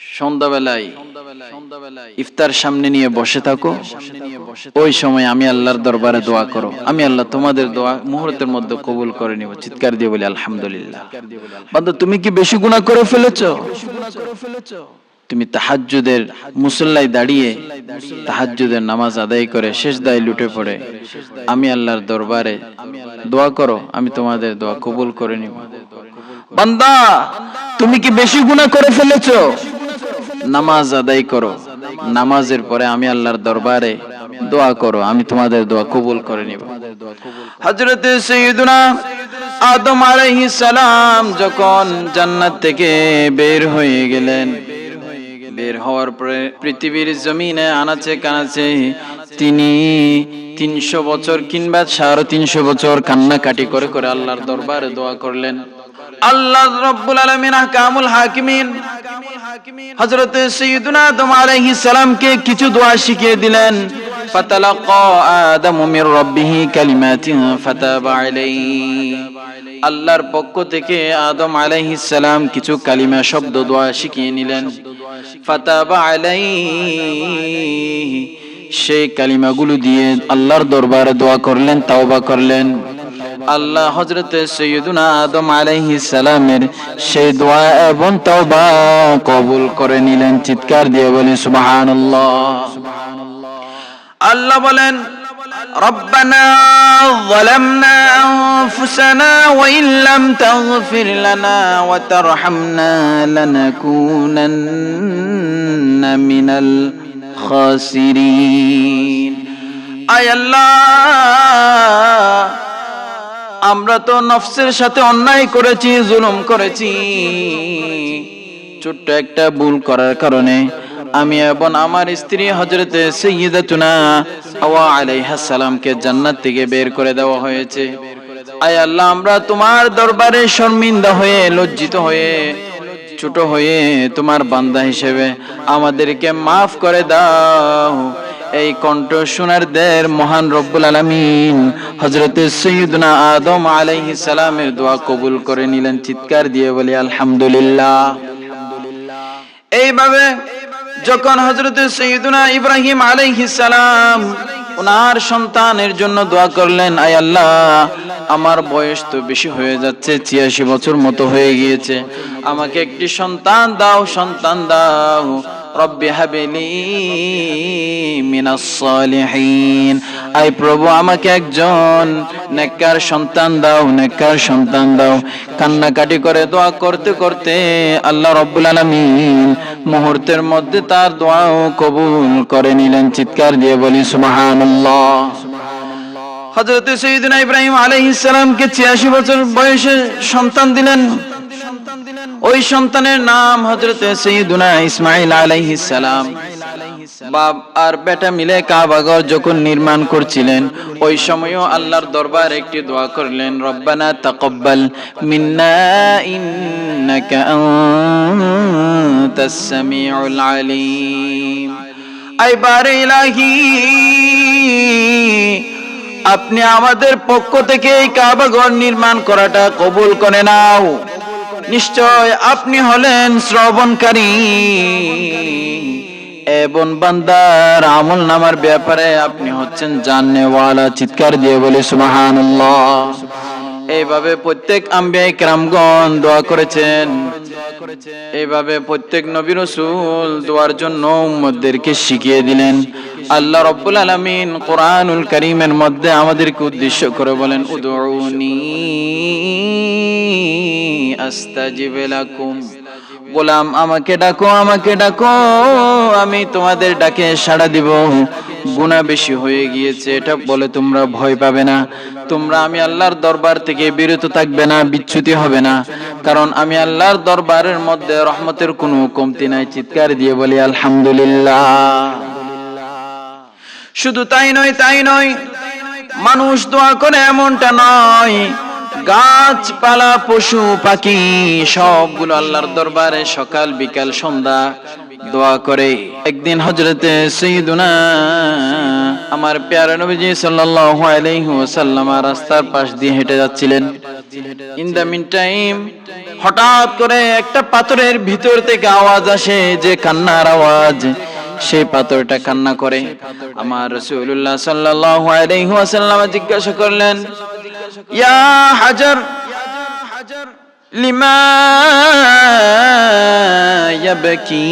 সন্ধ্যাবেলায় ইফতার সামনে নিয়ে বসে থাকো, ওই সময় আমি আল্লাহর দরবারে দোয়া করো, আমি আল্লাহ তোমাদের দোয়া মুহূর্তের মধ্যে কবুল করে নিব। চিৎকার দিয়ে বলি আলহামদুলিল্লাহ। বান্দা তুমি কি বেশি গুনাহ করে ফেলেছো? তুমি তাহাজ্জুদের মুসল্লায় দাঁড়িয়ে তাহাজ্জুদের নামাজ আদায় করে সিজদায় লুটে পড়ে আমি আল্লাহর দরবারে দোয়া করো, আমি তোমাদের দোয়া কবুল করে নিব। বান্দা তুমি কি বেশি গুনাহ করে ফেলেছো? নামাজ আদায় করো, নামাজের পরে আমি আল্লাহর দরবারে দোয়া করো, আমি তোমাদের দোয়া কবুল করে নিব। হযরত সাইয়্যিদুনা আদম আলাইহিস সালাম যখন জান্নাত থেকে বের হয়ে গেলেন, বের হওয়ার পরে পৃথিবীর জমিনে আনাচে কানাচে তিনি 300 বছর কিংবা 350 বছর কান্নাকাটি করে করে আল্লাহর দরবারে দোয়া করলেন। আল্লাহ রাব্বুল আলামিন আহকামুল হাকিমিন হযরত সাইয়্যিদুনা আদম আলাইহিস সালামকে কিছু দোয়া শিখিয়ে দিলেন। ফাতালাক্কা আদামু মির রাব্বিহি কালিমাতিন ফাতাবা আলাইহি, আল্লাহর পক্ষ থেকে আদম আলাইহিস সালাম কিছু কালিমা শব্দ দোয়া শিখিয়ে নিলেন। ফাতাবা আলাইহি, সেই কালিমাগুলো দিয়ে আল্লাহর দরবারে দোয়া করলেন, তাওবা করলেন। আল্লাহ হযরত সাইয়্যিদুনা আদম আলাইহিস সালামের সেই দোয়া এবং তাওবা কবুল করে নিলেন। চিৎকার দিয়ে বলি সুবহানাল্লাহ। আল্লাহ বলেন রব্বানা যালামনা আনফুসানা ওয়া ইল্লাম তাগফির লানা ওয়া তারহামনা লানাকুনান্না মিনাল খাসিরিন। আয় আল্লাহ, আমরা তো নফসের সাথে অন্যায় করেছি, জুলুম করেছি। ছোট্ট একটা ভুল করার কারণে আমি এবং আমার স্ত্রী হযরত সাইয়্যিদাতুনা হাওয়া আলাইহাস সালামকে জান্নাত থেকে বের করে দেওয়া হয়েছে। আয় আল্লাহ, আমরা তোমার দরবারে শর্মিন্দা হয়ে, লজ্জিত হয়ে, ছোট হয়ে তোমার বান্দা হিসেবে আমাদেরকে মাফ করে দাও। এই কণ্ঠ শোনার দের মহান রব্বুল আলামিন হযরত সাইয়্যিদুনা আদম আলাইহিস সালামের দোয়া কবুল করে নিলেন। চিৎকার দিয়ে বলি আলহামদুলিল্লাহ। এইভাবে যখন হযরত সাইয়্যিদুনা ইব্রাহিম আলাইহিস সালাম ওনার সন্তানের জন্য দোয়া করলেন, আয় আল্লাহ, আমার বয়স তো বেশি হয়ে যাচ্ছে, 86 বছর মতো হয়ে গিয়েছে, আমাকে একটি সন্তান দাও, সন্তান দাও। রব্বি হাবলি মিনাস সালিহিন, আয় প্রভু আমাকে একজন নেককার সন্তান দাও, নেককার সন্তান দাও। কান্নাকাটি করে দোয়া করতে করতে আল্লাহ রব্বুল আলামিন মুহূর্তের মধ্যে তার দোয়াও কবুল করে নিলেন। চিৎকার দিয়ে বলি সুবহানাল্লাহ। হযরত সাইয়্যিদুনা ইব্রাহিম আলাইহিস সালামকে 86 বছর বয়সে সন্তান দিলেন। ওই সন্তানের নাম হযরত সাইয়্যিদুনা ইসমাঈল আলাইহিস সালাম। বাপ আর বেটা মিলে কাবাঘর যখন নির্মাণ করছিলেন, ওই সময়ও আল্লাহর দরবারে একটি দোয়া করলেন, রব্বানা তাকাব্বাল মিন্না ইন্নাকা আনতাস সামিউল আলিম। আয় বারে ইলাহি, আপনি আমাদের পক্ষ থেকে এই কাবাঘর নির্মাণ করাটা কবুল করে নাও। নিশ্চয় আপনি হলেন শ্রবণকারী এবং বান্দার আমল নামার ব্যাপারে আপনি হচ্ছেন জাননেওয়ালা। চিৎকার দিয়ে বলি সুবহানাল্লাহ। এইভাবে প্রত্যেক আম্বিয়া কিরামগণ দোয়া করেছেন। এইভাবে প্রত্যেক নবী রাসূল দোয়ার জন্য উম্মতদেরকে শিখিয়ে দিলেন। আল্লাহ রাব্বুল আলামিন কোরআনুল কারীমের মধ্যে আমাদেরকে উদ্দেশ্য করে বলেন, উদউনি আস্তাজিব লাকুম। গোলাম আমাকে ডাকো, আমাকে ডাকো, আমি তোমাদের ডাকে সাড়া দিব। গুনাহ বেশি হয়ে গিয়েছে এটা বলে তোমরা ভয় পাবে না, তোমরা আমি আল্লাহর দরবার থেকে বিরত থাকবে না, বিচ্যুতি হবে না, কারণ আমি আল্লাহর দরবারের মধ্যে রহমতের কোনো কমতি নাই। চিৎকার দিয়ে বলি আলহামদুলিল্লাহ। শুধু তাই নয়, তাই নয়, মানুষ দোয়া করে এমনটা নয়, গাছপালা, পশু পাখি সবগুলো আল্লাহর দরবারে সকাল বিকাল সন্ধ্যা দোয়া করে। একদিন হযরতে সাইয়্যিদুনা আমার প্যারা নবীজি সাল্লাল্লাহু আলাইহি ওয়াসাল্লাম রাস্তার পাশ দিয়ে হেঁটে যাচ্ছিলেন। ইন দা মিন টাইম হঠাৎ করে একটা পাথরের ভিতর থেকে আওয়াজ আসে, যে কান্নার আওয়াজ। সেই পাথরটা কান্না করে। আমার রাসূলুল্লাহ সাল্লাল্লাহু আলাইহি ওয়াসাল্লাম জিজ্ঞাসা করলেন, ইয়া হাজার লিমা ইয়াবকি,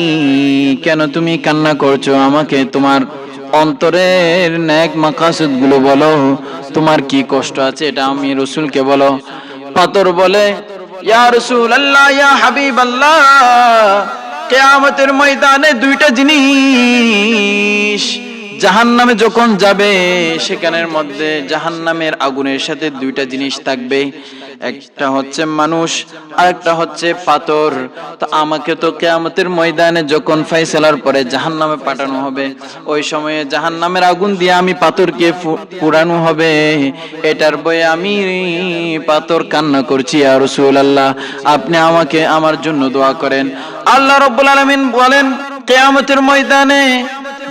কেন তুমি কান্না করছো? আমাকে তোমার অন্তরের নেক মাকাসিদ গুলো বলো, তোমার কি কষ্ট আছে এটা আমি রাসূলকে বলো। পাথর বলে, ইয়া রাসূলুল্লাহ, ইয়া হাবিবাল্লাহ, কিয়ামতের ময়দানে দুইটা জিনিস জাহান্নামে যখন যাবে, সেখানের মধ্যে জাহান্নামের আগুনের সাথে দুইটা জিনিস থাকবে, একটা হচ্ছে মানুষ আর একটা হচ্ছে পাথর। তো আমাকে তো কিয়ামতের ময়দানে যখন ফয়সালার পরে জাহান্নামে পাঠানো হবে, ওই সময়ে জাহান্নামের আগুন দিয়ে আমি পাথরকে পোড়ানো হবে, এটার ভয়ে আমি পাথর কান্না করছি। ইয়া রাসূলুল্লাহ, আপনি আমাকে আমার জন্য দোয়া করেন। আল্লাহ রাব্বুল আলামিন বলেন, কিয়ামতের ময়দানে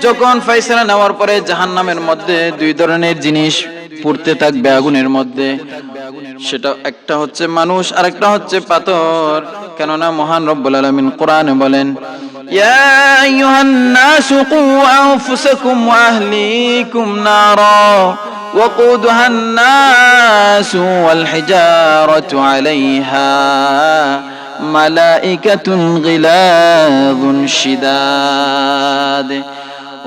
যখন ফয়সালা নেওয়ার পরে জাহান্নামের মধ্যে দুই ধরনের জিনিস পুড়তে থাকবে আগুনের মধ্যে, সেটা একটা হচ্ছে মানুষ আর একটা হচ্ছে পাথর। কেননা মহান রব্বুল আলামিন কোরআনে বলেন, ইয়া আইয়ুহান নাসু কু আনফুসাকুম ওয়া আহলিকুম নারা ওয়াকুদুহা আন-নাসু ওয়াল হিজারাতু আলাইহা মালাইকাতুন গিলাযুন শিদাদ।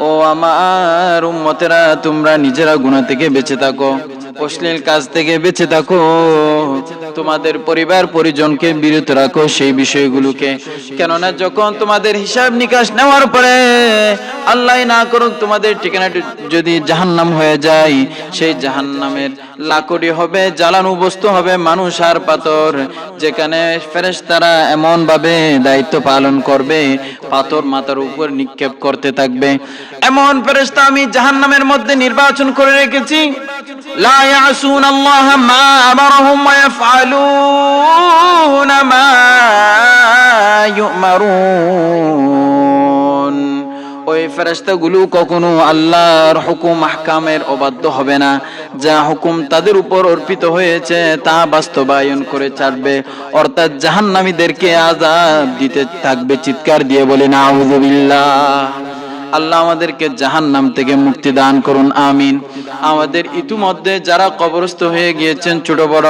ও আমার উম্মতেরা, তোমরা নিজেরা গুনাহ থেকে বেঁচে থাকো, অশ্লীল কাজ থেকে বেঁচে থাকো, তোমাদের পরিবার পরিজনকে বিরত রাখো সেই বিষয়গুলোকে। কেননা যখন তোমাদের হিসাব নিকাশ নেওয়ার পরে আল্লাহ না করুক তোমাদের ঠিকানাটি যদি জাহান্নাম হয়ে যায়, সেই জাহান্নামের লাকড়ি হবে, জ্বালানো বস্তু হবে মানুষ আর পাথর, যেখানে ফেরেশতারা এমন ভাবে দায়িত্ব পালন করবে, পাথর মাথার উপর নিক্ষেপ করতে থাকবে। এমন ফেরেশতা আমি জাহান্নামের মধ্যে নির্বাচন করে রেখেছি, লা ইয়াসুনাল্লাহা মা আমারহুম ওয়া ইয়াফআলুনা মা ইউমারুন। ওই ফেরেশতাগুলো কখনো আল্লাহর হুকুম আহকামের অবাধ্য হবে না, যা হুকুম তাদের উপর অর্পিত হয়েছে তা বাস্তবায়ন করে ছাড়বে, অর্থাৎ জাহান্নামীদেরকে আযাব দিতে থাকবে। চিৎকার দিয়ে বলি নাউযুবিল্লাহ। আল্লাহ আমাদেরকে জাহান্নাম থেকে মুক্তি দান করুন, আমিন। আমাদের ইতিমধ্যে যারা কবরস্থ হয়ে গিয়েছেন, ছোট বড়,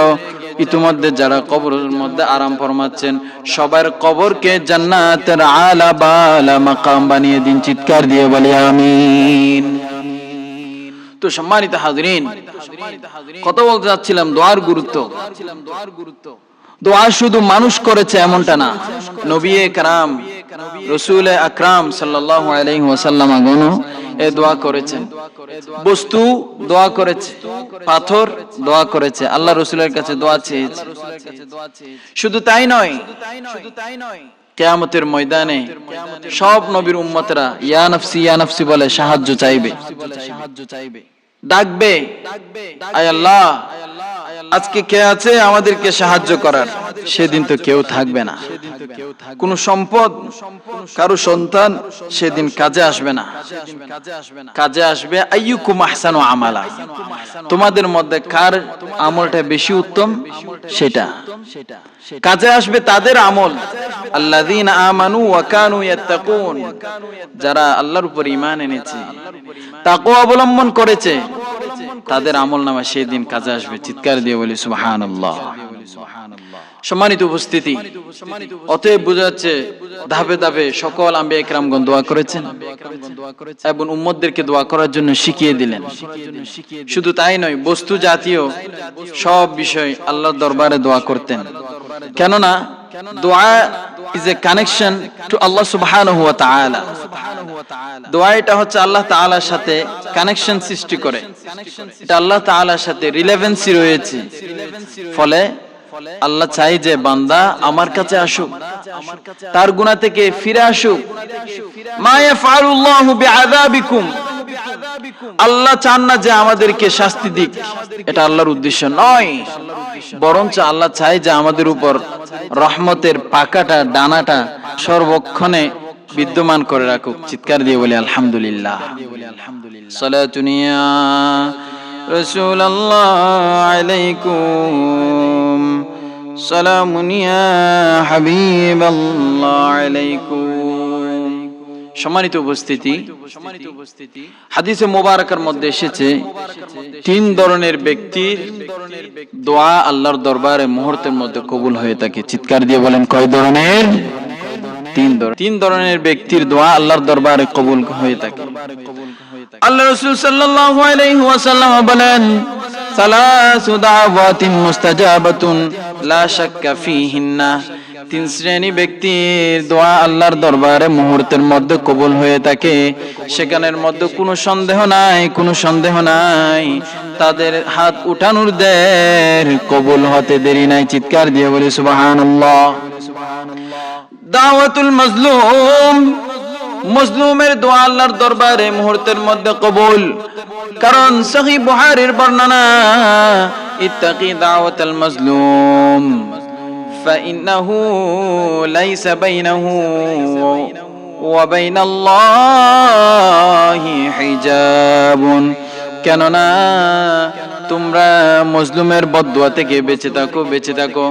ইতিমধ্যে যারা কবরের মধ্যে আরাম ফরমাচ্ছেন, সবার কবরকে জান্নাতের আলা বালা মাকাম বানিয়ে দিন। চিৎকার দিয়ে বলি আমিন। তো সম্মানিত হাজরিন, কথা বলতে যাচ্ছিলাম দোয়ার গুরুত্ব। দোয়া শুধু মানুষ করেছে এমনটা না, নবী کرام রাসূল আকরাম সাল্লাল্লাহু আলাইহি ওয়াসাল্লাম আগনো এই দোয়া করেছেন। বস্তু দোয়া করেছে, পাথর দোয়া করেছে, আল্লাহ রাসূলের কাছে দোয়া চেয়েছে। শুধু তাই নয়, কিয়ামতের ময়দানে সব নবীর উম্মতেরা ইয়া নাফসি ইয়া নাফসি বলে সাহায্য চাইবে, ডাকবে, আয় আল্লাহ আজকে কে আছে আমাদেরকে সাহায্য করার? সেদিন তো কেউ থাকবে না, কোন সম্পদ, কারো সন্তান সেদিন কাজে আসবে না। কাজে আসবে আইয়ুকুম আহসানু আমালা, তোমাদের মধ্যে কার আমলটা বেশি উত্তম সেটা কাজে আসবে, তাদের আমল। আল্লাযীনা আমানু ওয়া কানু ইয়াত্তাকুন, যারা আল্লাহর উপর ঈমান এনেছে, তাকওয়া অবলম্বন করেছে, তাদের আমলনামা সেদিন কাজে আসবে। চিৎকার দিয়ে বলি সুবহানাল্লাহ। সম্মানিত উপস্থিতি, অতএব বোঝা যাচ্ছে ধাপে ধাপে সকল আম্বিয়া কিরামগণ দোয়া করেছেন এবং উম্মতদেরকে দোয়া করার জন্য শিখিয়ে দিলেন। শুধু তাই নয়, বস্তু জাতীয় সব বিষয় আল্লাহর দরবারে দোয়া করতেন। কেননা দোয়া is a connection to Allah subhanahu wa ta'ala. দোয়া এটা হচ্ছে আল্লাহ তাআলার সাথে কানেকশন সৃষ্টি করে, এটা আল্লাহ তাআলার সাথে রিলেভেন্সি রয়েছে। ফলে আল্লাহ চাই যে বান্দা আমার কাছে আসুক, তার গুনাহ থেকে ফিরে আসুক। মা ইয়াফআলুল্লাহু বিআযাবিকুম, আল্লাহ চান না যে আমাদেরকে শাস্তি দিক, এটা আল্লাহর উদ্দেশ্য নয়, বরঞ্চ আল্লাহ চায় যে আমাদের উপর রহমতের পাকাটা, ডানাটা সর্বক্ষণে বিদ্যমান করে রাখুক। চিৎকার দিয়ে বলি আলহামদুলিল্লাহ। সালাতুন ইয়া রাসূলুল্লাহ আলাইকুম, সালামুন ইয়া হাবিবাল্লাহ আলাইকুম। সম্মানিত উপস্থিতি, হাদিসে মোবারকের মধ্যে এসেছে 3 ধরনের ব্যক্তির দোয়া আল্লাহর দরবারে মুহূর্তের মধ্যে কবুল হয়ে থাকে। চিৎকার দিয়ে বলেন কয় ধরনের? 3 ধরনের ব্যক্তির দোয়া আল্লাহর দরবারে কবুল হয়ে থাকে। আল্লাহ রাসূল সাল্লাল্লাহু আলাইহি ওয়াসাল্লাম বলেন, সালাসু দাওয়াতিন মুস্তাজাবাতুন লা শাক্কা ফিহিন্না। 3 শ্রেণী ব্যক্তির দোয়া আল্লাহর দরবারে মুহূর্তের মধ্যে কবুল হয়ে থাকে, সেখানের মধ্যে কোনো সন্দেহ নাই। তাদের হাত উঠানোর দের কবুল হতে দেরি নাই। চিৎকার দিয়ে বলি সুবহানাল্লাহ। দাওয়াতুল মাজলুম, মজলুমের দোয়া আল্লাহর দরবারে মুহূর্তের মধ্যে কবুল। কারণ সহিহ বুখারীর বর্ণনা, ইত্তাকি দাওয়াতাল মাজলুম ফাইন্নাহু লাইসা বাইনাহু ওয়া বাইনাল্লাহি হিজাবুন। কেননা তোমরা মজলুমের বদদুয়া থেকে বেঁচে থাকো।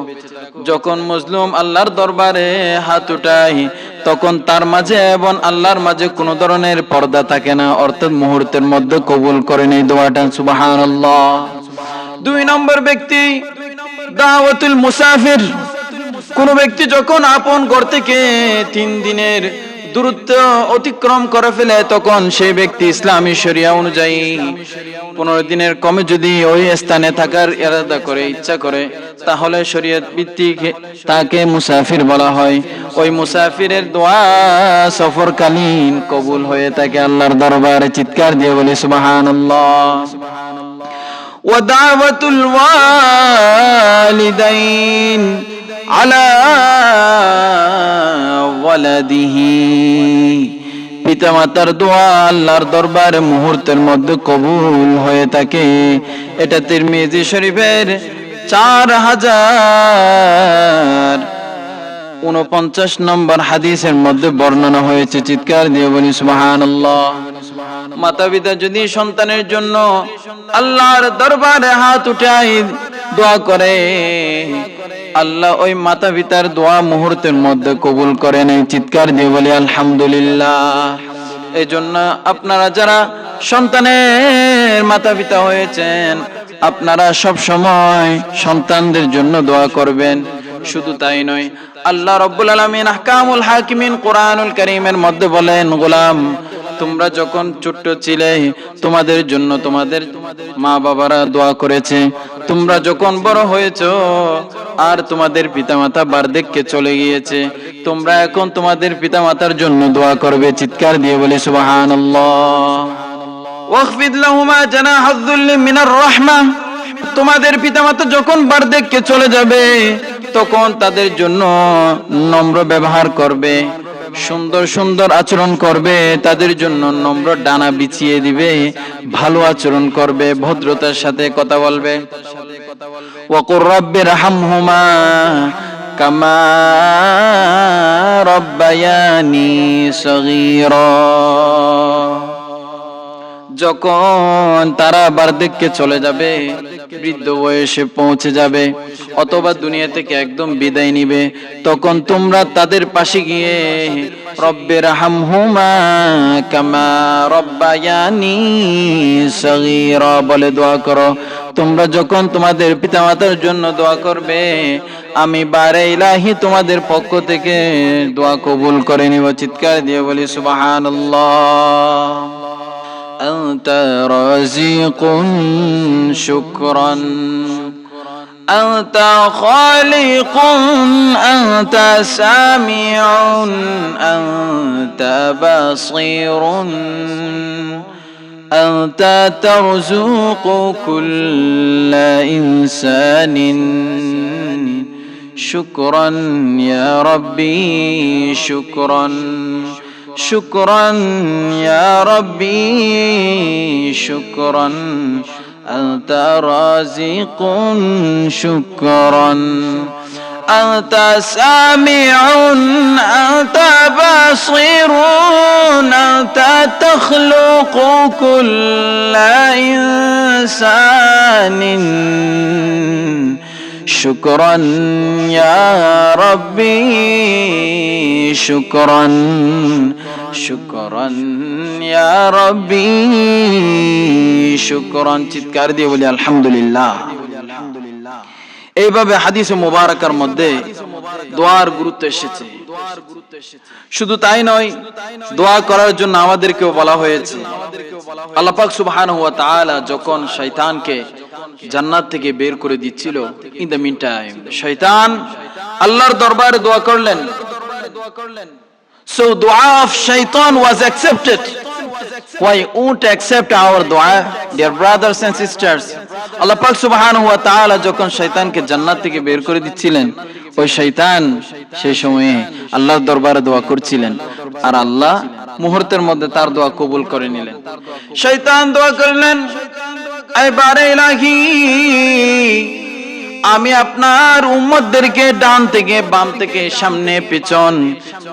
যখন মজলুম আল্লাহর দরবারে হাত উঠায়, তখন তার মাঝে এবং আল্লাহর মাঝে কোনো ধরনের পর্দা থাকে না, অর্থাৎ মুহূর্তের মধ্যে কবুল করেন এই দোয়াটা। সুবহানাল্লাহ। 2 নম্বর ব্যক্তি দাওয়াতুল মুসাফির। কোন ব্যক্তি যখন আপন ঘর থেকে 3 দিনের দূরত্ব অতিক্রম করে ফেলে, তখন সেই ব্যক্তি ইসলামী শরিয়া অনুযায়ী 15 দিনের কমে যদি ওই স্থানে থাকার ইচ্ছা করে, তাহলে শরীয়ত ভিত্তিক তাকে মুসাফির বলা হয়। ওই মুসাফিরের দোয়া সফরকালীন কবুল হয়ে থাকে আল্লাহর দরবারে। চিৎকার দিয়ে বলি সুবহানাল্লাহ। ওয়া দাওয়াতুল ওয়ালিদাইন আলা ওয়ালাদিহি। পিতামাতার দোয়া আল্লাহর দরবারে মুহূর্তের মধ্যে কবুল হয়ে থাকে। এটা তিরমিজি শরীফের 4049 নম্বর হাদিসের মধ্যে বর্ণনা হয়েছে। চিৎকার দিয়ে বলি সুবহানাল্লাহ। মাতা পিতা যদি সন্তানের জন্য আল্লাহর দরবারে হাত উঠায় দোয়া করে, আল্লাহ ওই মাতা পিতার দোয়া মুহূর্তের মধ্যে কবুল করে নেয়। চিৎকার দিয়ে বলি আলহামদুলিল্লাহ। এই জন্য আপনারা যারা সন্তানের মাতা পিতা হয়েছেন, আপনারা সব সময় সন্তানদের জন্য দোয়া করবেন। শুধু তাই নয়, আল্লাহ রাব্বুল আলামিন আহকামুল হাকিমিন কোরআনুল কারীমের মধ্যে বলেন, গোলাম তোমরা যখন ছোট্ট ছিলে, তোমাদের জন্য তোমাদের মা বাবারা দোয়া করেছে। তোমরা যখন বড় হয়েছো আর তোমাদের পিতামাতা বার্ধক্যে চলে গিয়েছে, তোমরা এখন তোমাদের পিতামাতার জন্য দোয়া করবে। চিৎকার দিয়ে বলে সুবহানাল্লাহ। ওয়াখফিদ লাহুমা জানাহায যুল্লি মিনার রাহমাহ। তোমাদের পিতামাতা যখন বার্ধক্যে চলে যাবে, তখন তাদের জন্য নম্র ব্যবহার করবে, সুন্দর সুন্দর আচরণ করবে, তাদের জন্য নম্র ডানা বিছিয়ে দিবে, ভালো আচরণ করবে, ভদ্রতার সাথে কথা বলবে। ওয়াকুর রাব্বিরহামহুমা কামা রাব্বায়ানি সগীরা। যখন তারা বার্ধক্যে চলে যাবে, বৃদ্ধ বয়সে পৌঁছে যাবে, অথবা দুনিয়া থেকে একদম বিদায় নিবে, তখন তোমরা তাদের পাশে গিয়ে রব্বিরহামহুমা কামা রাব্বায়ানি সগীরা বলে দোয়া করো। তোমরা যখন তোমাদের পিতামাতার জন্য দোয়া করবে, আমি বারে ইলাহি তোমাদের পক্ষ থেকে দোয়া কবুল করে নিব। চিৎকার দিয়ে বলি সুবহানাল্লাহ। أنت رازق شكرا، أنت خالق، أنت سامع، أنت بصير، أنت ترزق كل إنسان شكرا يا ربي شكرا، شكرا يا ربي شكرا، أنت رازق شكرا، أنت سامع أنت بصير أنت تخلق كل إنسان شكرا يا ربي شكرا شكرا يا ربي شكرا চিৎকার দিয়ে বলি আলহামদুলিল্লাহ। এইভাবে হাদিসে মুবারাকার মধ্যে দোয়ার গুরুত্ব এসেছে। শুধু তাই নয়, দোয়া করার জন্য আমাদেরকেও বলা হয়েছে। আল্লাহ পাক সুবহানাহু ওয়া তাআলা যখন শয়তানকে জান্নাত থেকে বের করে দিচ্ছিল, ইন দ্য মিন টাইম শয়তান আল্লাহর দরবারে দোয়া করলেন। So dua of shaitan was accepted. Why won't accept our dua, dear brothers and sisters? Allah Pak subhanahu wa ta'ala যখন শয়তানকে জান্নাত থেকে বের করে দিচ্ছিলেন, ওই শয়তান সেই সময়ে আল্লাহর দরবারে দোয়া করছিলেন, আর আল্লাহ মুহূর্তের মধ্যে তার দোয়া কবুল করে নিলেন। শয়তান দোয়া করলেন, আয় বারে ইলাহি, আমি আপনার উম্মতদেরকে ডান থেকে বাম থেকে সামনে পেছন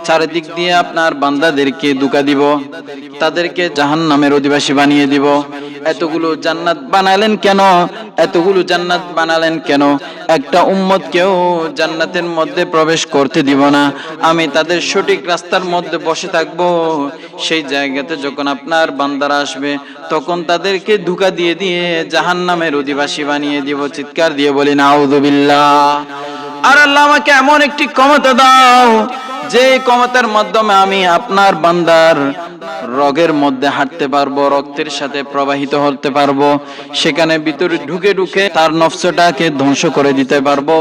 চারিদিক দিয়ে আপনার বান্দাদেরকে ধোঁকা দিব, তাদেরকে জাহান্নামের অধিবাসী বানিয়ে দিব। এতগুলো জান্নাত বানালেন কেন? এতগুলো জান্নাত বানালেন কেন? একটা উম্মতকেও জান্নাতের মধ্যে প্রবেশ করতে দিব না। আমি তাদের সঠিক রাস্তার মধ্যে বসে থাকব। সেই জায়গাতে যখন আপনার বান্দারা আসবে, তখন তাদেরকে ধোঁকা দিয়ে দিয়ে জাহান্নামের অধিবাসী বানিয়ে দিব। চিৎকার দিয়ে বলি নাউযু বিল্লাহ। আর আল্লাহ আমাকে এমন একটি ক্ষমতা দাও, যে ক্ষমতার মাধ্যমে আমি আপনার বান্দার রগের মধ্যে হাঁটতে পারবো, রক্তের সাথে প্রবাহিত হতে পারবো, সেখানে ভিতরে ঢুকে ঢুকে তার নফসটাকে ধ্বংস করে দিতে পারবো,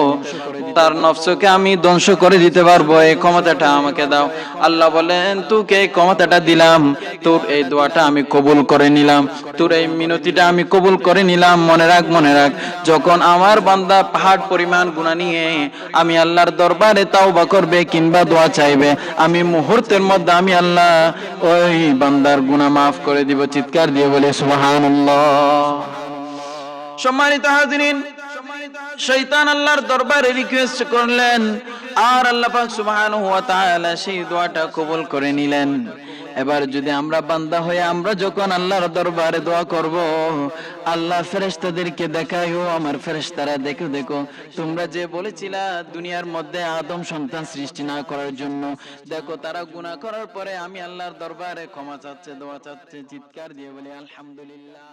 তার নফসকে আমি ধ্বংস করে দিতে পারবো। এই ক্ষমতাটা আমাকে দাও। আল্লাহ বলেন, তোকে এই ক্ষমতাটা দিলাম, তোর এই দোয়াটা আমি কবুল করে নিলাম, তোর এই মিনতিটা আমি কবুল করে নিলাম। মনে রাখ, মনে রাখ, যখন আমার বান্দা পাহাড় পরিমাণ গুনাহ নিয়ে আমি আল্লাহর দরবারে তাওবা করবে কিংবা দোয়া চাইবে, আমি মুহূর্তের মধ্যে আমি আল্লাহ ওই বান্দার গুনাহ মাফ করে দিব। চিৎকার দিয়ে বলে সুবহানাল্লাহ। সম্মানিত হাজিরিন, শয়তান আল্লাহর দরবারে রিকোয়েস্ট করলেন, আর আল্লাহ পাক সুবহানাহু ওয়া তাআলা সেই দোয়াটা কবুল করে নিলেন। এবার যদি আমরা বান্দা হয়ে আমরা যখন আল্লাহর দরবারে দোয়া করব, আল্লাহ ফেরেশতাদেরকে দেখায়, ও আমার ফেরেশতারা, দেখো দেখো, তোমরা যে বলেছিলা দুনিয়ার মধ্যে আদম সন্তান সৃষ্টি না করার জন্য, দেখো তারা গুনাহ করার পরে আমি আল্লাহর দরবারে ক্ষমা চাচ্ছে, দোয়া চাচ্ছে। চিৎকার দিয়ে বলি আলহামদুলিল্লাহ।